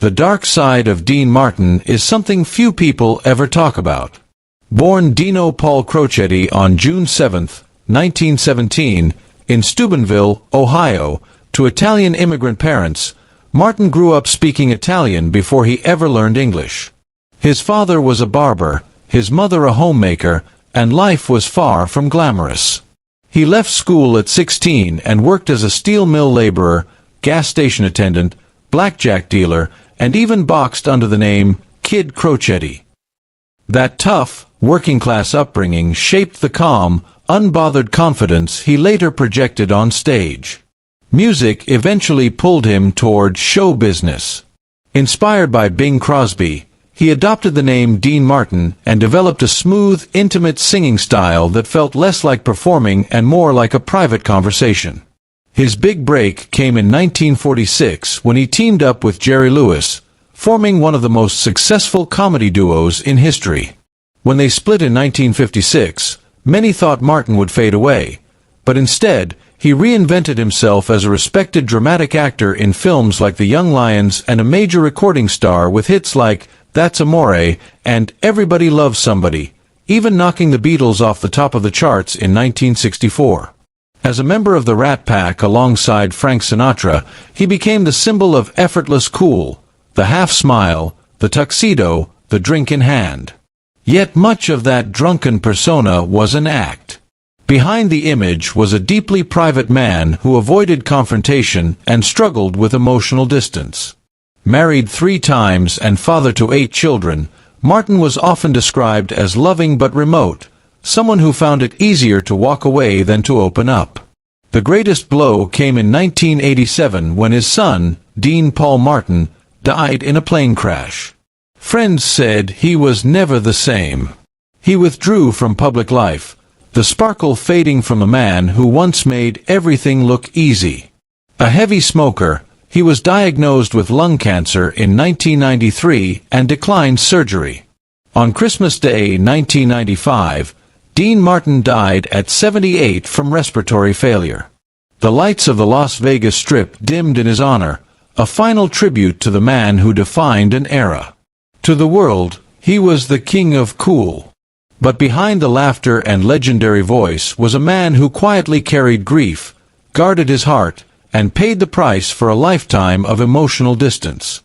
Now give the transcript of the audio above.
The dark side of Dean Martin is something few people ever talk about. Born Dino Paul Crocetti on June 7, 1917, in Steubenville, Ohio, to Italian immigrant parents, Martin grew up speaking Italian before he ever learned English. His father was a barber, his mother a homemaker, and life was far from glamorous. He left school at 16 and worked as a steel mill laborer, gas station attendant, blackjack dealer, and even boxed under the name Kid Crocetti. That tough, working-class upbringing shaped the calm, unbothered confidence he later projected on stage. Music eventually pulled him toward show business. Inspired by Bing Crosby, he adopted the name Dean Martin and developed a smooth, intimate singing style that felt less like performing and more like a private conversation. His big break came in 1946 when he teamed up with Jerry Lewis, forming one of the most successful comedy duos in history. When they split in 1956, many thought Martin would fade away, but instead, he reinvented himself as a respected dramatic actor in films like The Young Lions and a major recording star with hits like That's Amore and Everybody Loves Somebody, even knocking the Beatles off the top of the charts in 1964. As a member of the Rat Pack alongside Frank Sinatra, he became the symbol of effortless cool, the half-smile, the tuxedo, the drink in hand. Yet much of that drunken persona was an act. Behind the image was a deeply private man who avoided confrontation and struggled with emotional distance. Married 3 times and father to 8 children, Martin was often described as loving but remote, someone who found it easier to walk away than to open up. The greatest blow came in 1987 when his son, Dean Paul Martin, died in a plane crash. Friends said he was never the same. He withdrew from public life, the sparkle fading from a man who once made everything look easy. A heavy smoker, he was diagnosed with lung cancer in 1993 and declined surgery. On Christmas Day 1995, Dean Martin died at 78 from respiratory failure. The lights of the Las Vegas Strip dimmed in his honor, a final tribute to the man who defined an era. To the world, he was the king of cool. But behind the laughter and legendary voice was a man who quietly carried grief, guarded his heart, and paid the price for a lifetime of emotional distance.